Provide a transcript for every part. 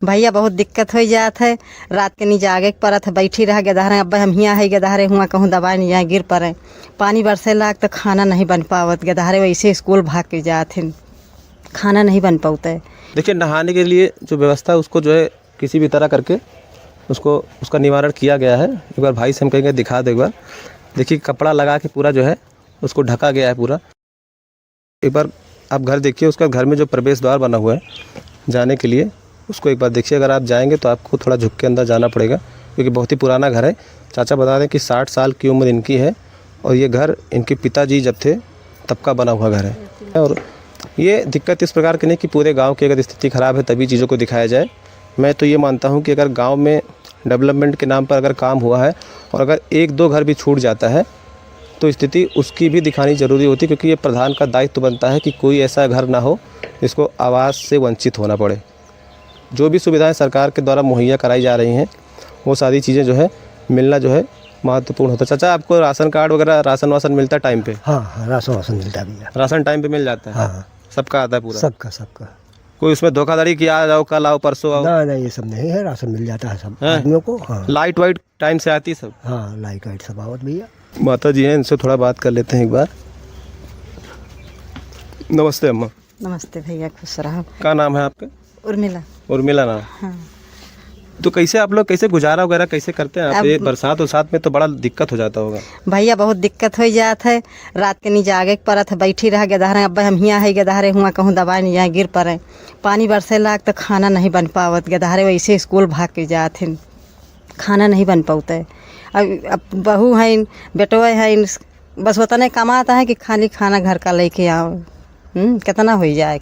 भैया बहुत दिक्कत हो जात है। रात के नहीं जागे के पड़त है, बैठी रह गए अब हम हियाँ है गदहरे हुआ कहूँ दवाई नहीं जाए गिर पड़े। पानी बरसे लाग तो खाना नहीं बन पावत, गदहरे वैसे स्कूल भाग के जात हैं, खाना नहीं बन पाता है। देखिए नहाने के लिए जो व्यवस्था है उसको जो है किसी भी तरह करके उसका निवारण किया गया है। एक बार भाई से हम कहेंगे दिखा दो एक बार। देखिए कपड़ा लगा के पूरा जो है उसको ढका गया है पूरा। एक बार आप घर देखिए, उसका घर में जो प्रवेश द्वार बना हुआ है जाने के लिए उसको एक बार देखिए। अगर आप जाएंगे तो आपको थोड़ा झुक के अंदर जाना पड़ेगा क्योंकि बहुत ही पुराना घर है। चाचा बता दें कि 60 साल की उम्र इनकी है और ये घर इनके पिताजी जब थे तब का बना हुआ घर है। और ये दिक्कत इस प्रकार की नहीं कि पूरे गांव की अगर स्थिति ख़राब है तभी चीज़ों को दिखाया जाए। मैं तो ये मानता हूं कि अगर गांव में डेवलपमेंट के नाम पर अगर काम हुआ है और अगर 1-2 घर भी छूट जाता है तो स्थिति उसकी भी दिखानी ज़रूरी होती है, क्योंकि ये प्रधान का दायित्व बनता है कि कोई ऐसा घर ना हो जिसको आवास से वंचित होना पड़े। जो भी सुविधाएं सरकार के द्वारा मुहैया कराई जा रही हैं वो सारी चीज़ें जो है मिलना जो है महत्वपूर्ण होता है। चाचा आपको राशन कार्ड वगैरह राशन वासन मिलता है टाइम पे? हाँ राशन वासन मिलता है भैया। राशन टाइम पे मिल जाता है? हाँ सबका आता है पूरा? सबका। कोई उसमें धोखाधड़ी की आ जाओ कल आओ परसों आओ? ना ये सब नहीं है, राशन मिल जाता है सब आदमियों को। हाँ लाइट वाइट टाइम से आती सब? हाँ लाइट वाइट सब आवत भैया। माता जी हैं, इनसे थोड़ा बात कर लेते हैं एक बार। नमस्ते अम्मा। नमस्ते भैया, खुश रहो। क्या नाम है आपका? उर्मिला नाम। हाँ। तो कैसे आप लोग कैसे गुजारा वगैरह कैसे करते हैं आप? ये बरसात उसात में तो बड़ा दिक्कत हो जाता होगा। भैया बहुत दिक्कत हो जात है। रात के नहीं जागे के पड़त है, बैठी रह गए अब हम हियाँ है गदहरे हुआ कहूँ दवाई नहीं जाए गिर पड़े। पानी बरसे लाग तो खाना नहीं बन पावत, गदहरे वैसे स्कूल भाग के जात हैं, खाना नहीं बन पाता है। अब बहू है बेटवा है, बस उतना कमाता है कि खाली खाना घर का लेके आओ। कितना हो जाए,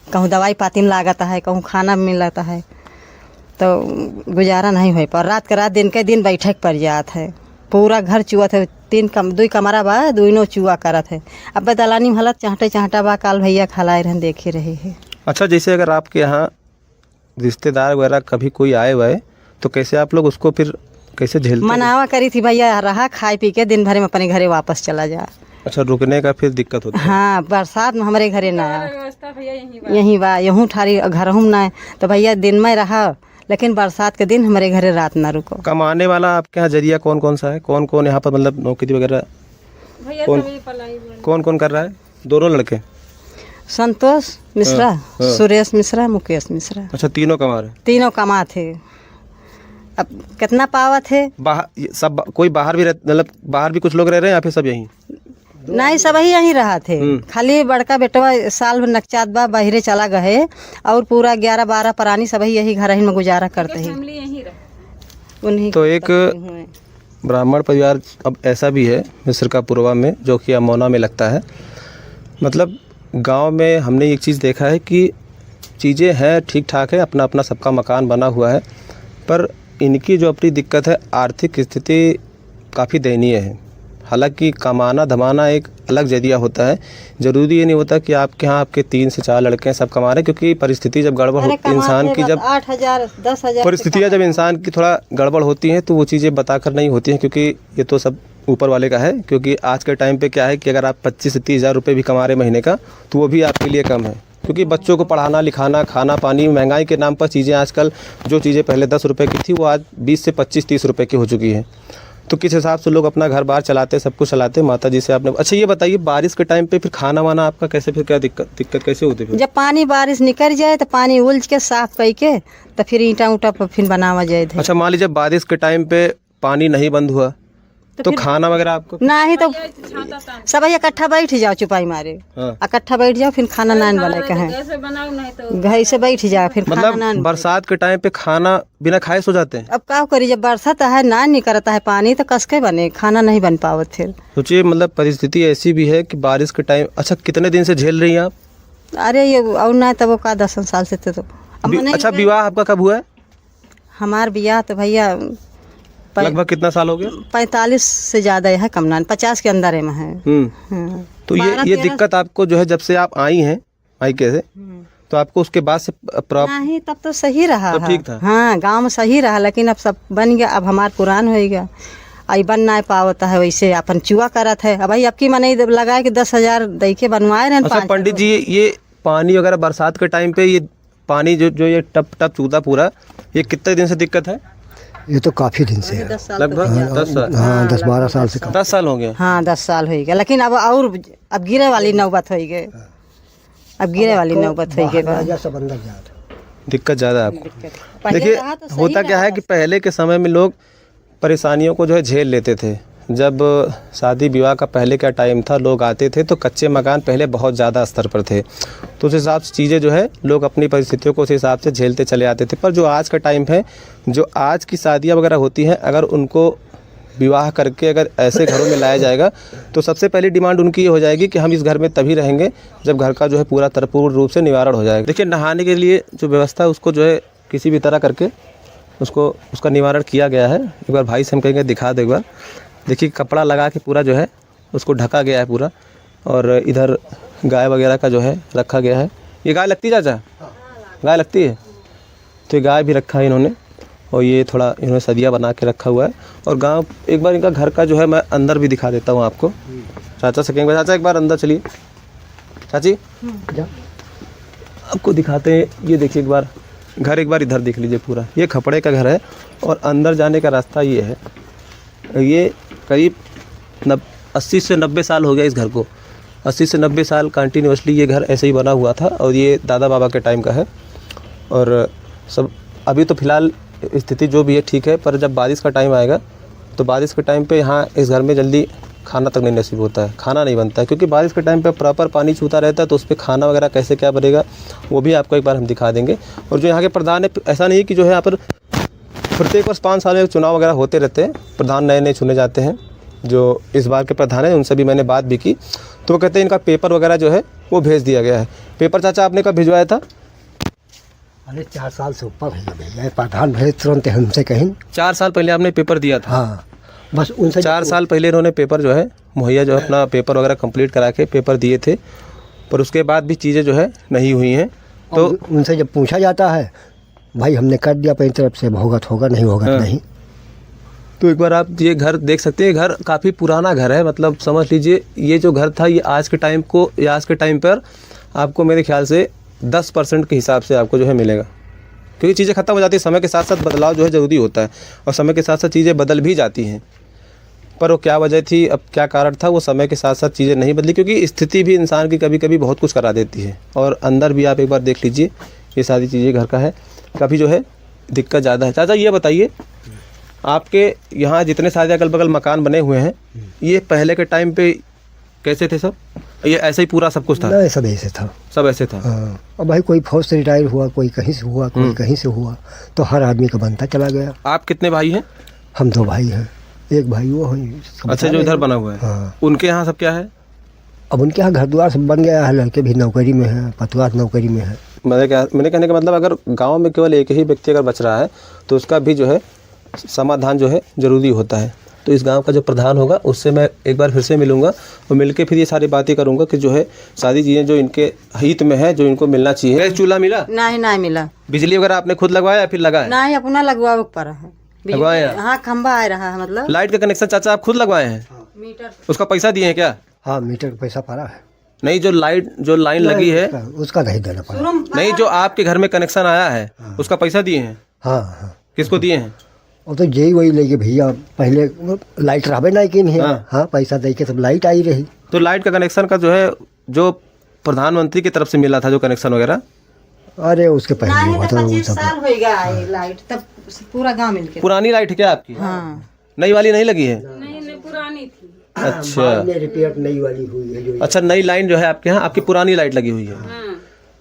कहूँ दवाई पाती में लागता है, कहूँ खाना मिलता है, तो गुजारा नहीं हो पा। रात के रात दिन के दिन बैठे पड़ जात है, पूरा घर चुआ है। 2 कमरा बा, दोनों चुआ करत है। अब दलानी में हालत चाहटा बा, काल भैया खलाए रहन देखे रहे है। अच्छा, जैसे अगर आपके यहाँ रिश्तेदार वगैरह कभी कोई आए हुए तो कैसे आप लोग उसको फिर कैसे झेलते? मनावा करी थी भैया, रहा खाए पी के दिन भर में अपने घरे वापस चला जा। अच्छा, रुकने का फिर दिक्कत होती है? हाँ, बरसात में हमारे घरे ना यहीं बा यूँ ठारी घर हम ना, तो भैया दिन में रहा, लेकिन बरसात के दिन हमारे घरे रात ना रुको। कमाने वाला आपके यहाँ जरिया कौन कौन सा है? कौन कौन यहाँ पर मतलब नौकरी वगैरह कौन कर रहा है? दोनों लड़के? संतोष मिश्रा, सुरेश मिश्रा, मुकेश मिश्रा। अच्छा, तीनों कमा रहे? तीनों कमा थे। अब कितना पावा थे? बाहर सब कोई बाहर भी मतलब बाहर भी कुछ लोग रह रहे हैं या फिर सब यहीं? नहीं, सब ही यहीं रहा थे। खाली बड़का बेटवा साल भर नकचात बा बाहरे चला गए और पूरा 11-12 प्राणी सब ही यही घर में गुजारा करते हैं। उन्हीं तो एक ब्राह्मण परिवार अब ऐसा भी है मिस्र का पूर्वा में, जो कि अमौना में लगता है। मतलब गांव में हमने एक चीज़ देखा है कि चीज़ें हैं ठीक ठाक है, अपना अपना सबका मकान बना हुआ है, पर इनकी जो अपनी दिक्कत है, आर्थिक स्थिति काफ़ी दयनीय है। हालांकि कमाना धमाना एक अलग जरिया होता है, ज़रूरी ये नहीं होता कि आपके यहाँ आपके 3 से 4 लड़के हैं सब कमा रहे हैं, क्योंकि परिस्थिति जब गड़बड़ होती है इंसान की, जब 8,000 10,000 परिस्थितियाँ जब इंसान की थोड़ा गड़बड़ होती हैं तो वो चीज़ें बताकर नहीं होती हैं, क्योंकि ये तो सब ऊपर वाले का है। क्योंकि आज के टाइम पे क्या है कि अगर आप 25 से 30 हज़ार रुपये भी कमा रहे महीने का तो वो भी आपके लिए कम है, क्योंकि बच्चों को पढ़ाना लिखाना, खाना पानी, महंगाई के नाम पर चीज़ें आजकल, जो चीज़ें पहले 10 रुपये की थी वो आज 20 से 25-30 रुपये की हो चुकी है। तो किस हिसाब से लोग अपना घर बार चलाते, सब कुछ चलाते। माता जी से आपने अच्छा ये बताइए, बारिश के टाइम पे फिर खाना वाना आपका कैसे, फिर क्या दिक्कत कैसे होती है? जब पानी बारिश निकल जाए तो पानी उलझ के साफ करके तो फिर ईंटा उटा पर फिर बनावा जाए। अच्छा, मान लीजिए बारिश के टाइम पे पानी नहीं बंद हुआ तो खाना वगैरह आपको? ना ही तो सब इकट्ठा बैठ जाओ चुपाई मारे, इकट्ठा बैठ जाओ, फिर खाना नान बना के है घर से बैठ जाओ, फिर मतलब बरसात के टाइम पे खाना बिना खाए सो जाते हैं? अब क्या करी, जब बरसात है ना नहीं करता है पानी तो कसके बने, खाना नहीं बन पावत। फिर सोचिए, मतलब परिस्थिति ऐसी भी है कि बारिश के टाइम। अच्छा, कितने दिन से झेल रही हैं आप? अरे ये और ना तब वो का 10 साल से थे तो। अच्छा, विवाह आपका कब हुआ है? हमार विवाह तो भैया लगभग कितना साल हो गया? 45 से ज्यादा है, कम ना 50 के अंदर में है। तो ये दिक्कत आपको जो है जब से आप आई हैं मायके से, तो आपको उसके बाद से नहीं, तब तो सही रहा, तो ठीक था। हाँ, गांव में सही रहा, लेकिन अब सब बन गया, अब हमार पुरान हो गया, आई बन ना पावता है, वैसे अपन चुआ करत है। अब भाई अब की मने लगाए कि 10,000 दे के बनवाए रहे। अच्छा पंडित जी, ये पानी वगैरह बरसात के टाइम पे ये पानी जो ये टप टप चूता पूरा, ये कितने दिन से दिक्कत है? ये तो काफी दिन से है, लगभग 10 साल। हाँ 10-12 साल से कम। 10 साल हो गए। हाँ 10 साल हो गया, लेकिन अब गिरे वाली नौबत हो गई, अब गिरे वाली नौबत हो गई। राजा सब अंदर जाते। दिक्कत ज़्यादा है आपको। पहले देखिए रहा तो सही होता क्या है कि पहले के समय में लोग परेशानियों को जो है झेल लेते थे। जब शादी विवाह का पहले का टाइम था, लोग आते थे तो कच्चे मकान पहले बहुत ज़्यादा स्तर पर थे, तो उस हिसाब से चीज़ें जो है लोग अपनी परिस्थितियों को उस हिसाब से झेलते चले आते थे। पर जो आज का टाइम है, जो आज की शादियाँ वगैरह होती हैं, अगर उनको विवाह करके अगर ऐसे घरों में लाया जाएगा तो सबसे पहली डिमांड उनकी ये हो जाएगी कि हम इस घर में तभी रहेंगे जब घर का जो है पूर्ण रूप से निवारण हो जाएगा। देखिए नहाने के लिए जो व्यवस्था है उसको जो है किसी भी तरह करके उसका निवारण किया गया है। एक बार भाई से हम कहेंगे दिखा दो एक बार। देखिए कपड़ा लगा के पूरा जो है उसको ढका गया है पूरा, और इधर गाय वगैरह का जो है रखा गया है। ये गाय लगती है चाचा? गाय लगती है, तो ये गाय भी रखा है इन्होंने, और ये थोड़ा इन्होंने सदिया बना के रखा हुआ है। और गांव एक बार इनका घर का जो है मैं अंदर भी दिखा देता हूँ आपको। चाचा से कहेंगे, चाचा एक बार अंदर चलिए। चाची आपको दिखाते हैं, ये देखिए एक बार घर, एक बार इधर देख लीजिए पूरा। ये खपड़े का घर है और अंदर जाने का रास्ता ये है। ये करीब 80 से 90 साल हो गया इस घर को। 80 से 90 साल कंटिन्यूसली ये घर ऐसे ही बना हुआ था, और ये दादा बाबा के टाइम का है। और सब अभी तो फ़िलहाल स्थिति जो भी है ठीक है, पर जब बारिश का टाइम आएगा तो बारिश के टाइम पे यहाँ इस घर में जल्दी खाना तक नहीं नसीब होता है, खाना नहीं बनता है, क्योंकि बारिश के टाइम पे प्रॉपर पानी छूता रहता है, तो उस पर खाना वगैरह कैसे क्या बनेगा वो भी आपको एक बार हम दिखा देंगे। और जो यहाँ के प्रधान है, ऐसा नहीं है कि जो है यहाँ पर प्रत्येक वर्ष 5 साल में चुनाव वगैरह होते रहते हैं, प्रधान नए नए चुने जाते हैं। जो इस बार के प्रधान हैं उनसे भी मैंने बात भी की, तो वो कहते हैं इनका पेपर वगैरह जो है वो भेज दिया गया है। पेपर चाचा आपने कब भिजवाया था? अरे 4 साल से ऊपर भेजा, प्रधान भेज तुरंत हमसे कहीं। 4 साल पहले आपने पेपर दिया था? हाँ बस उनसे 4 साल पहले इन्होंने पेपर जो है मुहैया जो है अपना पेपर वगैरह कंप्लीट करा के पेपर दिए थे, पर उसके बाद भी चीज़ें जो है नहीं हुई हैं। तो उनसे जब पूछा जाता है, भाई हमने कर दिया अपनी तरफ से, होगा तो होगा, नहीं होगा तो नहीं। तो एक बार आप ये घर देख सकते हैं। घर काफ़ी पुराना घर है, मतलब समझ लीजिए ये जो घर था ये आज के टाइम को या आज के टाइम पर आपको मेरे ख्याल से 10% के हिसाब से आपको जो है मिलेगा, क्योंकि चीज़ें ख़त्म हो जाती है। समय के साथ साथ बदलाव जो है ज़रूरी होता है, और समय के साथ साथ चीज़ें बदल भी जाती हैं। पर वो क्या वजह थी, अब क्या कारण था, वो समय के साथ साथ चीज़ें नहीं बदली, क्योंकि स्थिति भी इंसान की कभी कभी बहुत कुछ करा देती है। और अंदर भी आप एक बार देख लीजिए, ये सारी चीज़ें घर का है, काफ़ी जो है दिक्कत ज़्यादा है। चाचा ये बताइए, आपके यहाँ जितने सारे अगल बगल मकान बने हुए हैं, ये पहले के टाइम पे कैसे थे सब? ये ऐसे ही पूरा सब कुछ था? नहीं, सब ऐसे था, सब ऐसे था। हाँ। और भाई कोई फौज से रिटायर हुआ, कोई कहीं से हुआ, कोई कहीं से हुआ, तो हर आदमी का बनता चला गया। आप कितने भाई हैं? हम 2 भाई हैं, एक भाई वो है। अच्छा, जो इधर बना हुआ है। हाँ। उनके यहाँ सब क्या है? अब उनके यहाँ घर द्वार सब बन गया है, लड़के भी नौकरी में है, पतवार नौकरी में है। मैंने कहने का मतलब, अगर गांव में केवल एक ही व्यक्ति अगर बच रहा है तो उसका भी जो है समाधान जो है ज़रूरी होता है। तो इस गांव का जो प्रधान होगा उससे मैं एक बार फिर से मिलूंगा, और मिलके फिर ये सारी बातें करूंगा कि जो है सारी चीज़ें जो इनके हित में है, जो इनको मिलना चाहिए। गैस चूल्हा मिला? नहीं मिला। बिजली वगैरह आपने खुद लगवाया या फिर लगाया? नहीं, अपना लगवाओ पर है। लगवाया? हाँ, खंबा आ रहा है, मतलब लाइट का कनेक्शन चाचा आप खुद लगवाए हैं? मीटर उसका पैसा दिए हैं क्या? हाँ, मीटर का पैसा पड़ा है। नहीं, जो लाइन लगी है उसका नहीं देना पड़ा। नहीं, जो आपके घर में कनेक्शन आया है उसका पैसा दिए हैं? हाँ हाँ। किसको दिए हैं? वो तो यही वही लेके भैया, पहले लाइट रहे नहीं कि नहीं। हाँ, पैसा दे के सब लाइट आई रही। तो लाइट का कनेक्शन का जो है, जो प्रधानमंत्री की तरफ से मिला था जो कनेक्शन वगैरह, अरे उसके पहले हुआ था। 25 साल हो गया है लाइट, तब पूरा गांव मिलके। पुरानी लाइट है क्या आपकी? हाँ। नई वाली नहीं लगी है? नहीं, पुरानी थी। अच्छा, रिपेयर नई वाली हुई है जो। अच्छा, नई लाइन जो है आपके यहाँ, आपकी पुरानी लाइट लगी हुई है।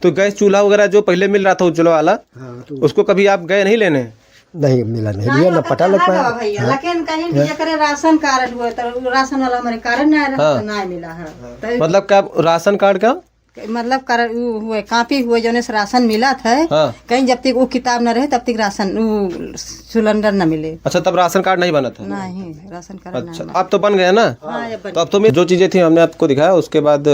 तो गैस चूल्हा वगैरह जो पहले मिल रहा था उज्ज्वला वाला, तो उसको कभी आप गए नहीं लेने? नहीं मिला, नहीं भैया, ना पता लग पाया भैया। लेकिन कहीं भी करे राशन कार्ड हुआ तो राशन वाला हमारे कार्ड नहीं रहा, तो नहीं मिला है। तो मतलब क्या राशन कार्ड का मतलब कार्ड हुए, कापी हुए जो से राशन मिला था। हाँ। कहीं जब तक वो किताब न रहे तब तक राशन सिलेंडर न मिले। अच्छा, तब राशन कार्ड नहीं बना था? नहीं, राशन कार्ड अच्छा, अब तो बन गया ना? तो अब तो मैं जो चीज़ें थी हमने आपको दिखाया, उसके बाद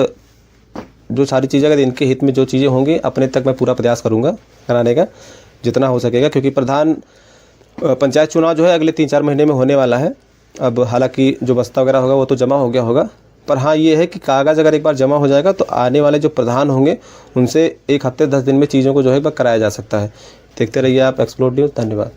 जो सारी चीज़ें अगर इनके हित में जो चीज़ें होंगी अपने तक मैं पूरा प्रयास करूँगा कराने का जितना हो सकेगा, क्योंकि प्रधान पंचायत चुनाव जो है अगले 3-4 महीने में होने वाला है। अब हालांकि जो बस्ता वगैरह होगा वो तो जमा हो गया होगा, पर हाँ ये है कि कागज़ अगर एक बार जमा हो जाएगा तो आने वाले जो प्रधान होंगे उनसे 1 हफ्ते 10 दिन में चीज़ों को जो है कराया जा सकता है। देखते रहिए आप एक्सप्लोर न्यूज़। धन्यवाद।